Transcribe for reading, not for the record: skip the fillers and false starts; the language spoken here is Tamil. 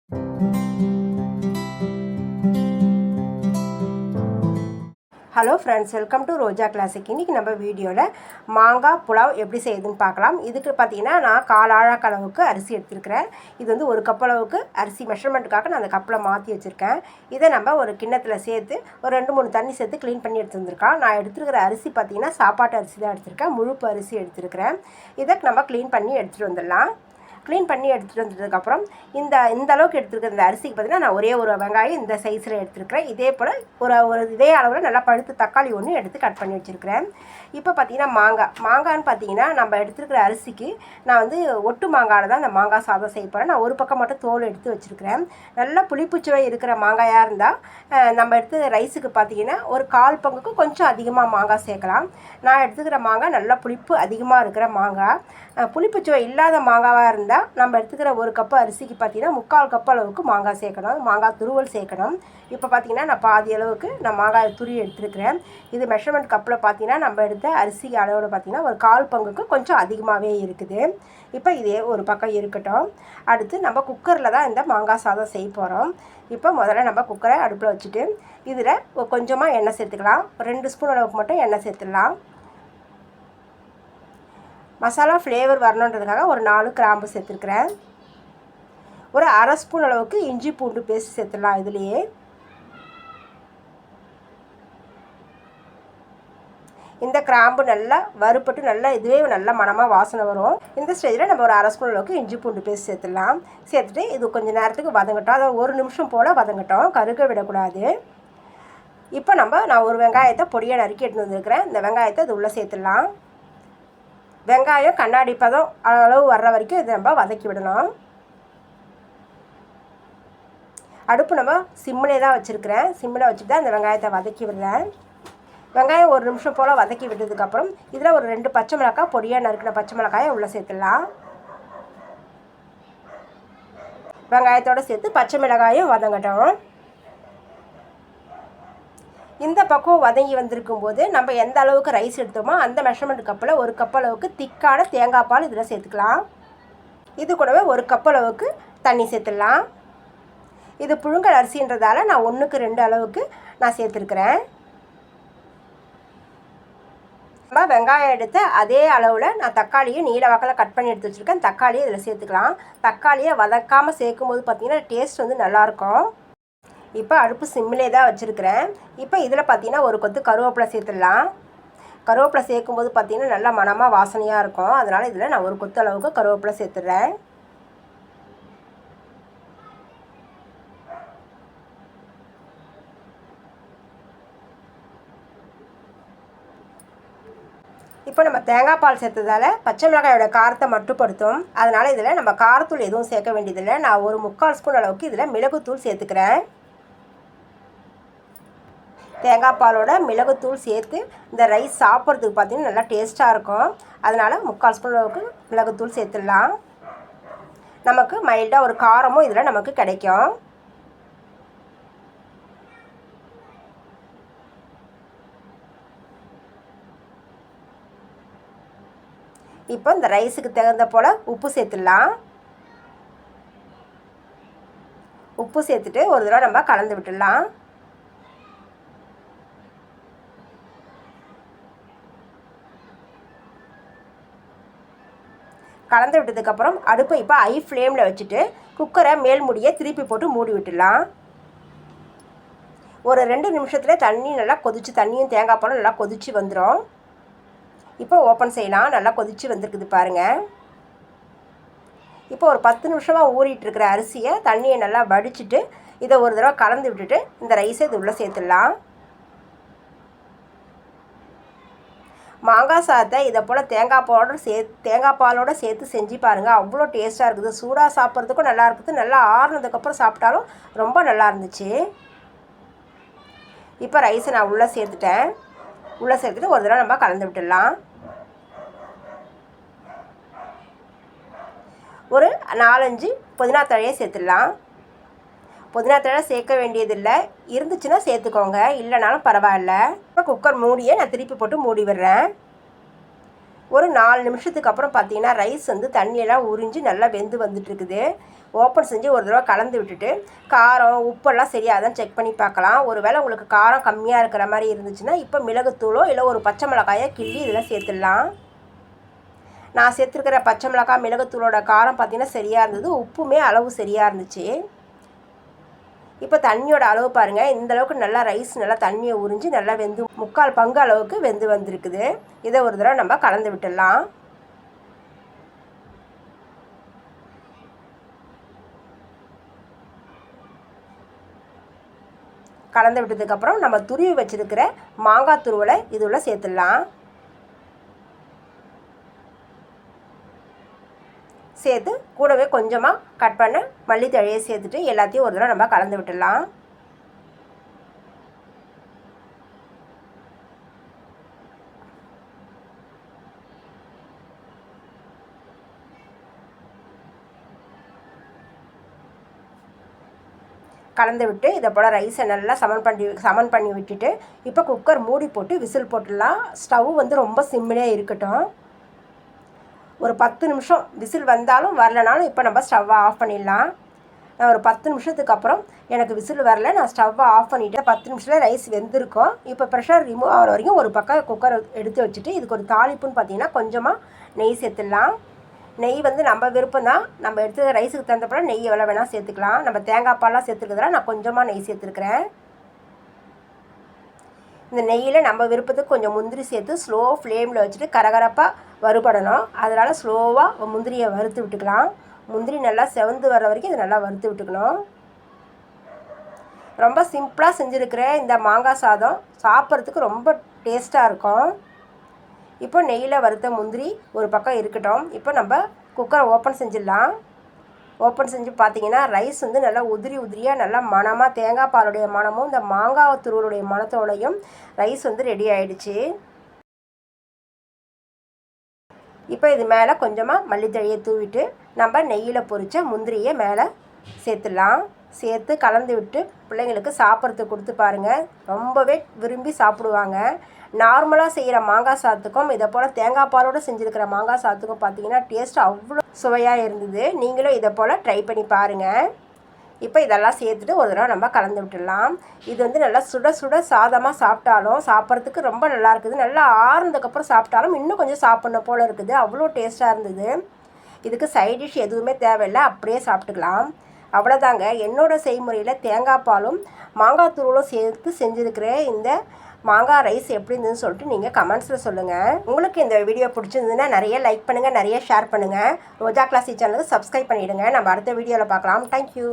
Hello friends, welcome to Roja classic. இன்றைக்கி நம்ம வீடியோவில் மாங்காய் புலாவ் எப்படி செய்யுதுன்னு பார்க்கலாம். இதுக்கு பார்த்தீங்கன்னா நான் 1/4 ஆழாக்கு அளவுக்கு அரிசி எடுத்துருக்கிறேன். இது வந்து 1 கப் அளவுக்கு அரிசி மெஷர்மெண்ட்டுக்காக நான் அந்த கப்பில் மாற்றி வச்சுருக்கேன். இதை நம்ம ஒரு கிண்ணத்தில் சேர்த்து ஒரு 2-3 தண்ணி சேர்த்து க்ளீன் பண்ணி எடுத்து வந்திருக்கேன். நான் எடுத்துருக்கிற அரிசி பார்த்தீங்கன்னா சாப்பாட்டு அரிசி தான் எடுத்திருக்கேன். முழுப்பு அரிசி எடுத்துருக்கிறேன். இதை நம்ம க்ளீன் பண்ணி எடுத்துகிட்டு வந்துடலாம். க்ளீன் பண்ணி எடுத்துகிட்டு வந்ததுக்கப்புறம் இந்த அளவுக்கு எடுத்துருக்கிற இந்த அரிசிக்கு பார்த்தீங்கன்னா நான் ஒரே ஒரு வெங்காயம் இந்த சைஸில் எடுத்துருக்கிறேன். இதே போல் ஒரு இதே அளவில் நல்லா பழுத்து தக்காளி ஒன்று எடுத்து கட் பண்ணி வச்சுருக்கிறேன். இப்போ பார்த்தீங்கன்னா மாங்கான்னு பார்த்தீங்கன்னா நம்ம எடுத்துருக்கிற அரிசிக்கு நான் வந்து ஒட்டு மாங்காயில் தான் அந்த மாங்காய் சாதம் செய்ய போகிறேன். நான் ஒரு பக்கம் மட்டும் தோல் எடுத்து வச்சுருக்கிறேன். நல்லா புளிப்புச்சுவை இருக்கிற மாங்காயாக இருந்தால் நம்ம எடுத்து ரைஸுக்கு பார்த்தீங்கன்னா ஒரு 1/4 பங்குக்கு கொஞ்சம் அதிகமாக மாங்காய் சேர்க்கலாம். நான் எடுத்துக்கிற மாங்காய் நல்லா புளிப்பு அதிகமாக இருக்கிற மாங்காய். புளிப்புச்சுவை இல்லாத மாங்காவாக இருந்தால் நம்ம எடுத்துக்கிற 1 கப்பு அரிசிக்கு பார்த்தீங்கன்னா 3/4 கப் அளவுக்கு மாங்காய் சேர்க்கணும். மாங்காய் துருவல் சேர்க்கணும். இப்போ பார்த்தீங்கன்னா நான் பாதி அளவுக்கு நான் மாங்காய் துருவி எடுத்துருக்கிறேன். இது மெஷர்மெண்ட் கப்பில் பார்த்தீங்கன்னா நம்ம எடுத்த அரிசி அளவில் பார்த்தீங்கன்னா ஒரு 1/4 பங்குக்கு கொஞ்சம் அதிகமாகவே இருக்குது. இப்போ இதே ஒரு பக்கம் இருக்கட்டும். அடுத்து நம்ம குக்கரில் தான் இந்த மாங்காய் சாதம் செய்ய போகிறோம். இப்போ முதல்ல நம்ம குக்கரை அடுப்பில் வச்சுட்டு இதில் கொஞ்சமாக எண்ணெய் சேர்த்துக்கலாம். 2 ஸ்பூன் அளவுக்கு மட்டும் எண்ணெய் சேர்த்துடலாம். மசாலா ஃப்ளேவர் வரணுன்றதுக்காக ஒரு 4 கிராம்பு சேர்த்துருக்குறேன். ஒரு 1/2 ஸ்பூன் அளவுக்கு இஞ்சி பூண்டு பேஸ்ட் சேர்த்துடலாம். இதுலேயே இந்த கிராம்பு நல்லா வறுப்பட்டு நல்லா இதுவே நல்லா மணமாக வாசனை வரும். இந்த ஸ்டேஜில் நம்ம ஒரு 1/2 ஸ்பூன் அளவுக்கு இஞ்சி பூண்டு பேஸ்ட் சேர்த்துடலாம். சேர்த்துட்டு இது கொஞ்சம் நேரத்துக்கு வதங்கட்டும். அதை 1 நிமிஷம் போல் வதங்கட்டும், கருக விடக்கூடாது. இப்போ நான் ஒரு வெங்காயத்தை பொடியாக நறுக்கி எடுத்து வந்துருக்கிறேன். இந்த வெங்காயத்தை இது உள்ளே சேர்த்துடலாம். வெங்காயம் கண்ணாடி பதம் அளவு வர்ற வரைக்கும் இதை நம்ம வதக்கி விடணும். அடுப்பு நம்ம சிம்மிலே தான் வச்சுருக்கிறேன். சிம்மில் வச்சுட்டு தான் இந்த வெங்காயத்தை வதக்கி விடுறேன். வெங்காயம் 1 நிமிஷம் போல் வதக்கி விட்டதுக்கப்புறம் இதில் ஒரு 2 பச்சை மிளகாய் பொடியாக நறுக்கின பச்சை மிளகாயை உள்ளே சேர்த்துடலாம். வெங்காயத்தோடு சேர்த்து பச்சை மிளகாயும் வதங்கட்டும். இந்த பக்கம் வதங்கி வந்திருக்கும் போது நம்ம எந்த அளவுக்கு ரைஸ் எடுத்தோமோ அந்த மெஷர்மெண்ட் கப்பில் 1 கப் அளவுக்கு திக்கான தேங்காய் பால் இதில் சேர்த்துக்கலாம். இது கூடவே 1 கப் அளவுக்கு தண்ணி சேர்த்துடலாம். இது புழுங்கல் அரிசின்றதால நான் 1க்கு 2 அளவுக்கு நான் சேர்த்துருக்குறேன். நம்ம வெங்காயம் எடுத்து அதே அளவில் நான் தக்காளியை நீல வாக்கில் கட் பண்ணி எடுத்து வச்சுருக்கேன். தக்காளியை இதில் சேர்த்துக்கலாம். தக்காளியை வதக்காமல் சேர்க்கும் போது பார்த்திங்கன்னா டேஸ்ட் வந்து நல்லாயிருக்கும். இப்போ அடுப்பு சிம்மிலே தான் வச்சுருக்கிறேன். இப்போ இதில் பார்த்தீங்கன்னா ஒரு கொத்து கருவேப்பிலை சேர்த்துடலாம். கருவேப்பிலை சேர்க்கும்போது பார்த்திங்கன்னா நல்லா மணமாக வாசனையாக இருக்கும். அதனால் இதில் நான் ஒரு கொத்து அளவுக்கு கருவேப்பிலை சேர்த்துடுறேன். இப்போ நம்ம தேங்காய் பால் சேர்த்ததால் பச்சை மிளகாயோட காரத்தை மட்டுப்படுத்தும். அதனால் இதில் நம்ம காரத்தூள் எதுவும் சேர்க்க வேண்டியதில்லை. நான் ஒரு 3/4 ஸ்பூன் அளவுக்கு இதில் மிளகுத்தூள் சேர்த்துக்கிறேன். தேங்காய் பாலோட மிளகுத்தூள் சேர்த்து இந்த ரைஸ் சாப்பிட்றதுக்கு பார்த்திங்கன்னா நல்லா டேஸ்ட்டாக இருக்கும். அதனால் 3/4 ஸ்பூன் அளவுக்கு மிளகுத்தூள் சேர்த்துடலாம். நமக்கு மைல்டாக ஒரு காரமும் இதில் நமக்கு கிடைக்கும். இப்போ இந்த ரைஸுக்கு தகுந்த போல் உப்பு சேர்த்துடலாம். உப்பு சேர்த்துட்டு ஒரு தடவை நம்ம கலந்து விட்டுடலாம். கலந்து விட்டதுக்கப்புறம் அடுப்பை இப்போ ஹை ஃப்ளேமில் வச்சுட்டு குக்கரை மேல் மூடியை திருப்பி போட்டு மூடி விட்டுடலாம். ஒரு 2 நிமிஷத்தில் தண்ணி நல்லா கொதிச்சு தண்ணியும் தேங்காய் பாலும் நல்லா கொதிச்சு வந்துடும். இப்போ ஓப்பன் செய்யலாம். நல்லா கொதிச்சு வந்துருக்குது பாருங்கள். இப்போ ஒரு 10 நிமிஷமாக ஊறிட்டுருக்கிற அரிசியை தண்ணியை நல்லா வடிச்சிட்டு இதை ஒரு தடவை கலந்து விட்டுட்டு இந்த ரைஸை இது உள்ளே சேர்த்துடலாம். மாங்காய் சாதத்தை இதை போல் தேங்காய் பாலோடு சேர்த்து செஞ்சு பாருங்கள். அவ்வளோ டேஸ்ட்டாக இருக்குது. சூடாக சாப்பிட்றதுக்கும் நல்லா இருக்குது. நல்லா ஆறுனதுக்கப்புறம் சாப்பிட்டாலும் ரொம்ப நல்லா இருந்துச்சு. இப்போ ரைஸை நான் உள்ளே சேர்த்துட்டேன். உள்ளே சேர்த்துட்டு ஒரு தடவை நம்ம கலந்து விட்டுடலாம். ஒரு 4-5 புதினா தழையை சேர்த்துடலாம். புதினா தழை சேர்க்க வேண்டியதில்லை. இருந்துச்சுன்னா சேர்த்துக்கோங்க, இல்லைனாலும் பரவாயில்ல. இப்போ குக்கர் மூடியை நான் திருப்பி போட்டு மூடி விடுறேன். ஒரு 4 நிமிஷத்துக்கு அப்புறம் பார்த்தீங்கன்னா ரைஸ் வந்து தண்ணியெல்லாம் உறிஞ்சி நல்லா வெந்து வந்துட்டுருக்குது. ஓப்பன் செஞ்சு ஒரு தடவை கலந்து விட்டுட்டு காரம் உப்பெல்லாம் சரியாக செக் பண்ணி பார்க்கலாம். ஒருவேளை உங்களுக்கு காரம் கம்மியாக இருக்கிற மாதிரி இருந்துச்சுன்னா இப்போ மிளகுத்தூளோ இல்லை ஒரு பச்சை மிளகாயை கிள்ளி இதில் சேர்த்துடலாம். நான் சேர்த்துருக்கிற பச்சை மிளகாய் மிளகுத்தூளோட காரம் பார்த்திங்கன்னா சரியாக இருந்தது, உப்புமே அளவு சரியாக இருந்துச்சு. இப்போ தண்ணியோட அளவு பாருங்கள், இந்தளவுக்கு நல்லா ரைஸ் நல்லா தண்ணியை உறிஞ்சி நல்லா வெந்து 3/4 பங்கு அளவுக்கு வெந்து வந்திருக்குது. இதை ஒரு தடவை நம்ம கலந்து விட்டுடலாம். கலந்து விட்டதுக்கப்புறம் நம்ம துருவி வச்சுருக்கிற மாங்காய் துருவலை இதுள்ள சேர்த்துடலாம். சேர்த்து கூடவே கொஞ்சமாக கட் பண்ண மல்லித்தழையை சேர்த்துட்டு எல்லாத்தையும் ஒரு தடவை நம்ம கலந்து விட்டுடலாம். கலந்து விட்டு இதை போல் ரைஸை நல்லா சமன் பண்ணி விட்டுட்டு இப்போ குக்கர் மூடி போட்டு விசில் போட்டுடலாம். ஸ்டவ் வந்து ரொம்ப சிம்மிலே இருக்கட்டும். ஒரு 10 நிமிஷம் விசில் வந்தாலும் வரலனாலும் இப்போ நம்ம ஸ்டவ்வை ஆஃப் பண்ணிடலாம். நான் ஒரு 10 நிமிஷத்துக்கு அப்புறம் எனக்கு விசில் வரல, நான் ஸ்டவ்வை ஆஃப் பண்ணிவிட்டேன். 10 நிமிஷத்தில் ரைஸ் வெந்திருக்கும். இப்போ ப்ரெஷர் ரிமூவ் ஆகிற வரைக்கும் ஒரு பக்கம் குக்கர் எடுத்து வச்சுட்டு இதுக்கு ஒரு தாளிப்புன்னு பார்த்தீங்கன்னா கொஞ்சமாக நெய் சேர்த்துடலாம். நெய் வந்து நம்ம விருப்பம் தான், நம்ம எடுத்து ரைஸுக்கு தகுந்தப்பறம் நெய் எவ்வளோ வேணால் சேர்த்துக்கலாம். நம்ம தேங்காய் பால்லாம் சேர்த்துக்கிறதுல நான் கொஞ்சமாக நெய் சேர்த்துருக்குறேன். இந்த நெய்யில் நம்ம விருப்பத்துக்கு கொஞ்சம் முந்திரி சேர்த்து ஸ்லோ ஃப்ளேமில் வச்சுட்டு கரகரப்பாக வறுபடணும். அதனால் ஸ்லோவாக முந்திரியை வறுத்து விட்டுக்கலாம். முந்திரி நல்லா செவந்து வர வரைக்கும் இதை நல்லா வறுத்து விட்டுக்கணும். ரொம்ப சிம்பிளாக செஞ்சுருக்கிற இந்த மாங்காய் சாதம் சாப்பிட்றதுக்கு ரொம்ப டேஸ்ட்டாக இருக்கும். இப்போ நெய்யில் வறுத்த முந்திரி ஒரு பக்கம் இருக்கட்டும். இப்போ நம்ம குக்கரை ஓப்பன் செஞ்சிடலாம். ஓப்பன் செஞ்சு பார்த்தீங்கன்னா ரைஸ் வந்து நல்லா உதிரியாக நல்லா மணமாக தேங்காய் பாலுடைய மணமும் இந்த மாங்காய் துருவலுடைய மணத்தோடையும் ரைஸ் வந்து ரெடி ஆகிடுச்சு. இப்போ இது மேலே கொஞ்சமாக மல்லித்தழையை தூவிட்டு நம்ம நெய்யில் பொரித்த முந்திரியை மேலே சேர்த்துடலாம். சேர்த்து கலந்து விட்டு பிள்ளைங்களுக்கு சாப்பிட்றதுக்கு கொடுத்து பாருங்கள், ரொம்பவே விரும்பி சாப்பிடுவாங்க. நார்மலாக செய்கிற மாங்காய் சாதத்துக்கும் இதை போல் தேங்காய் பாலோடு செஞ்சுருக்கிற மாங்காய் சாதத்துக்கும் பார்த்தீங்கன்னா டேஸ்ட் அவ்வளோ சுவையாக இருந்தது. நீங்களும் இதை போல் ட்ரை பண்ணி பாருங்கள். இப்போ இதெல்லாம் சேர்த்துட்டு ஒரு தடவை நம்ம கலந்து விட்டுடலாம். இது வந்து நல்லா சுட சுட சாதமாக சாப்பிட்டாலும் சாப்பிட்றதுக்கு ரொம்ப நல்லா இருக்குது. நல்லா ஆறுனதுக்கப்புறம் சாப்பிட்டாலும் இன்னும் கொஞ்சம் சாப்பிட்ணும் போல் இருக்குது, அவ்வளோ டேஸ்ட்டாக இருந்தது. இதுக்கு சைட் டிஷ் எதுவுமே தேவையில்லை, அப்படியே சாப்பிட்டுக்கலாம். அவ்வளோதாங்க. என்னோடய செய்முறையில் தேங்காய் பாலும் மாங்காய் தூளும் சேர்த்து செஞ்சுருக்கிற இந்த மாங்காய் ரைஸ் எப்படி இருந்ததுன்னு சொல்லிட்டு நீங்கள் கமெண்ட்ஸில் சொல்லுங்கள். உங்களுக்கு இந்த வீடியோ பிடிச்சிருந்ததுன்னா நிறைய லைக் பண்ணுங்கள், நிறைய ஷேர் பண்ணுங்கள். ரோஜா கிளாசி சேனலுக்கு சப்ஸ்கிரைப் பண்ணிவிடுங்க. நம்ம அடுத்த வீடியோவில் பார்க்கலாம். தேங்க்யூ.